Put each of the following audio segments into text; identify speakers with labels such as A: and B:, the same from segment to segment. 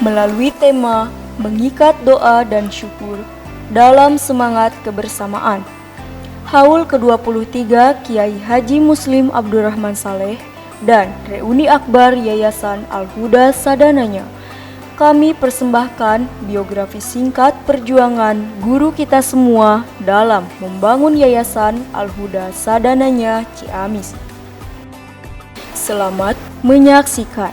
A: melalui tema mengikat doa dan syukur dalam semangat kebersamaan. Haul ke-23 Kiai Haji Muslim Abdurrahman Saleh dan Reuni Akbar Yayasan Al-Huda Sadananya. Kami persembahkan biografi singkat perjuangan guru kita semua dalam membangun Yayasan Al-Huda Sadananya Ciamis. Selamat menyaksikan.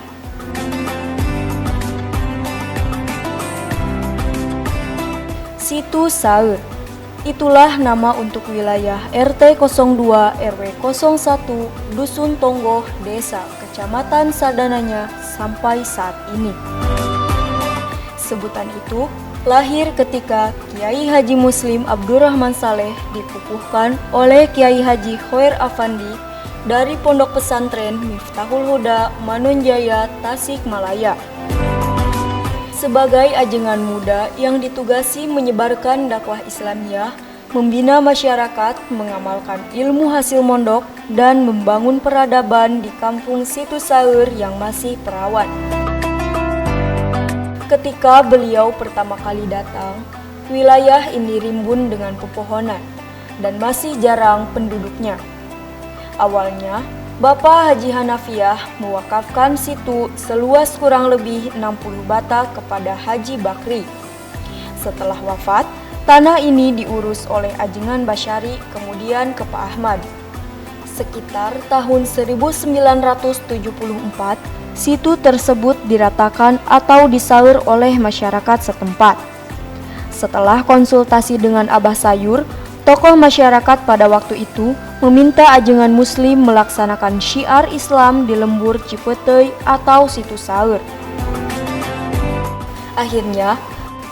A: Situ Saur. Itulah nama untuk wilayah RT 02 RW 01 Dusun Tonggoh, Desa Kecamatan Sadananya sampai saat ini. Sebutan itu lahir ketika Kiai Haji Muslim Abdurrahman Saleh dipupuhkan oleh Kiai Haji Khoir Afandi dari Pondok Pesantren Miftahul Huda Manunjaya, Tasikmalaya. Sebagai ajengan muda yang ditugasi menyebarkan dakwah Islamiyah, membina masyarakat, mengamalkan ilmu hasil mondok, dan membangun peradaban di kampung Situ Saur yang masih perawan. Ketika beliau pertama kali datang, wilayah ini rimbun dengan pepohonan dan masih jarang penduduknya. Awalnya, Bapak Haji Hanafiah mewakafkan situ seluas kurang lebih 60 bata kepada Haji Bakri. Setelah wafat, tanah ini diurus oleh ajengan Basyari kemudian ke Pak Ahmad. Sekitar tahun 1974, situ tersebut diratakan atau disaur oleh masyarakat setempat. Setelah konsultasi dengan Abah Sayur, tokoh masyarakat pada waktu itu meminta ajengan Muslim melaksanakan syiar Islam di lembur Cipeteuy atau Situ Saur. Akhirnya,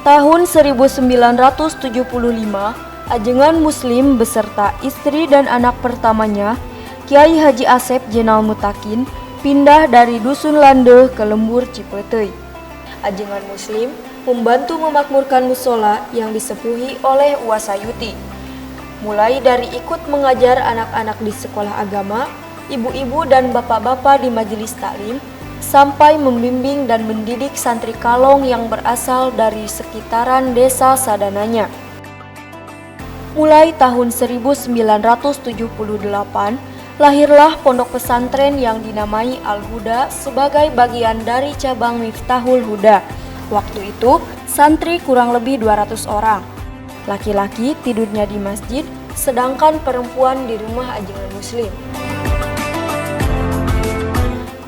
A: tahun 1975, ajengan Muslim beserta istri dan anak pertamanya, Kiai Haji Asep Jenal Mutakin, pindah dari Dusun Lande ke lembur Cipeteuy. Ajengan Muslim membantu memakmurkan musola yang disepuhi oleh Uwasayuti. Mulai dari ikut mengajar anak-anak di sekolah agama, ibu-ibu dan bapak-bapak di majelis taklim, sampai membimbing dan mendidik santri kalong yang berasal dari sekitaran desa Sadananya. Mulai tahun 1978, lahirlah pondok pesantren yang dinamai Al-Huda sebagai bagian dari cabang Miftahul Huda. Waktu itu, santri kurang lebih 200 orang. Laki-laki tidurnya di masjid, sedangkan perempuan di rumah ajengan Muslim.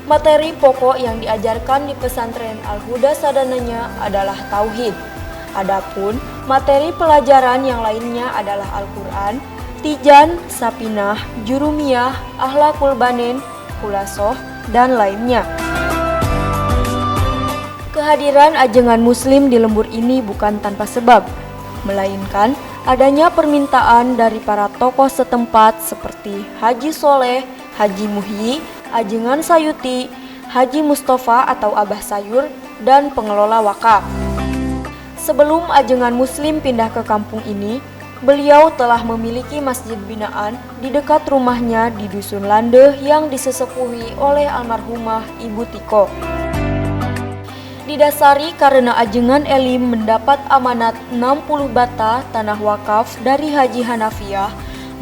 A: Materi pokok yang diajarkan di pesantren Al-Huda Sadananya adalah tauhid. Adapun materi pelajaran yang lainnya adalah Al-Quran, Tijan, Sapinah, Jurumiyah, Akhlakul Banin, Khulasoh, dan lainnya. Kehadiran ajengan Muslim di lembur ini bukan tanpa sebab, melainkan adanya permintaan dari para tokoh setempat seperti Haji Soleh, Haji Muhyi, ajengan Sayuti, Haji Mustafa atau Abah Sayur, dan pengelola wakaf. Sebelum ajengan Muslim pindah ke kampung ini, beliau telah memiliki masjid binaan di dekat rumahnya di Dusun Lande yang disesepuhi oleh almarhumah Ibu Tiko. Didasari karena ajengan Elim mendapat amanat 60 bata tanah wakaf dari Haji Hanafiah,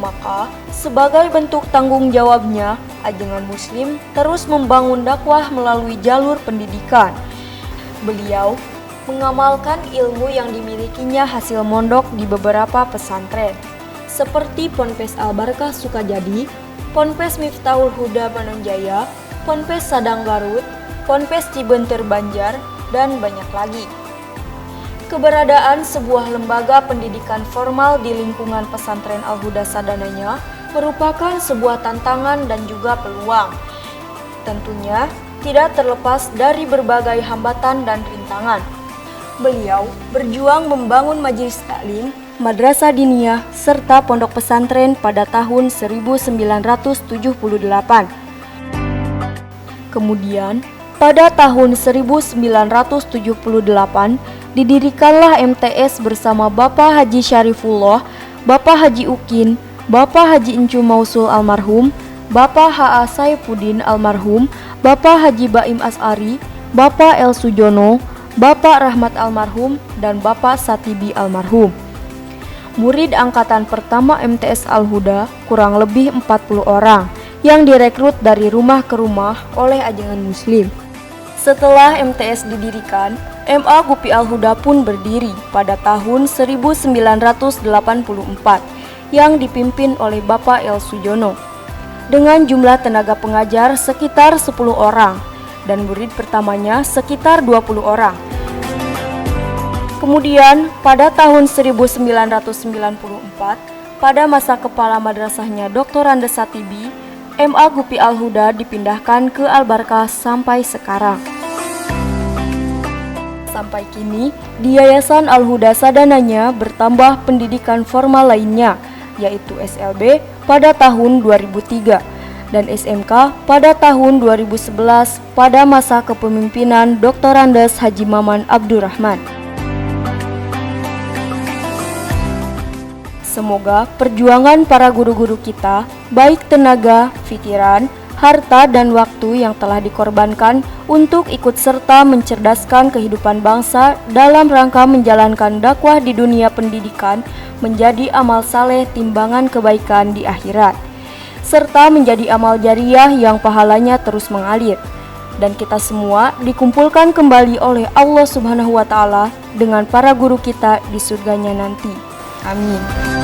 A: maka sebagai bentuk tanggung jawabnya, ajengan Muslim terus membangun dakwah melalui jalur pendidikan. Beliau mengamalkan ilmu yang dimilikinya hasil mondok di beberapa pesantren, seperti Ponpes Al-Barkah Sukajadi, Ponpes Miftahul Huda Manunjaya, Ponpes Sadang Garut, Ponpes Cibenter Banjar, dan banyak lagi. Keberadaan sebuah lembaga pendidikan formal di lingkungan pesantren Al-Huda Sadananya merupakan sebuah tantangan dan juga peluang. Tentunya tidak terlepas dari berbagai hambatan dan rintangan. Beliau berjuang membangun majelis taklim, madrasah diniyah, serta pondok pesantren pada tahun 1978. Kemudian, pada tahun 1978, didirikanlah MTS bersama Bapak Haji Syarifullah, Bapak Haji Ukin, Bapak Haji Encu Mausul almarhum, Bapak H.A. Saifuddin almarhum, Bapak Haji Baim As'ari, Bapak El Sujono, Bapak Rahmat almarhum, dan Bapak Satibi almarhum. Murid angkatan pertama MTS Al-Huda kurang lebih 40 orang yang direkrut dari rumah ke rumah oleh ajengan muslim. Setelah MTS didirikan, MA Gupi Al-Huda pun berdiri pada tahun 1984 yang dipimpin oleh Bapak El Sujono dengan jumlah tenaga pengajar sekitar 10 orang dan murid pertamanya sekitar 20 orang. Kemudian pada tahun 1994, pada masa kepala madrasahnya Dr. Andes Satibi, MA Gupi Al-Huda dipindahkan ke Al-Barkah sampai sekarang. Sampai kini, di Yayasan Al-Huda Sadananya bertambah pendidikan formal lainnya, yaitu SLB pada tahun 2003 dan SMK pada tahun 2011 pada masa kepemimpinan Dr. Andes Haji Maman Abdurrahman. Semoga perjuangan para guru-guru kita, baik tenaga, pikiran, harta, dan waktu yang telah dikorbankan untuk ikut serta mencerdaskan kehidupan bangsa dalam rangka menjalankan dakwah di dunia pendidikan menjadi amal saleh timbangan kebaikan di akhirat, serta menjadi amal jariah yang pahalanya terus mengalir. Dan kita semua dikumpulkan kembali oleh Allah Subhanahu wa Ta'ala dengan para guru kita di surganya nanti. Amin.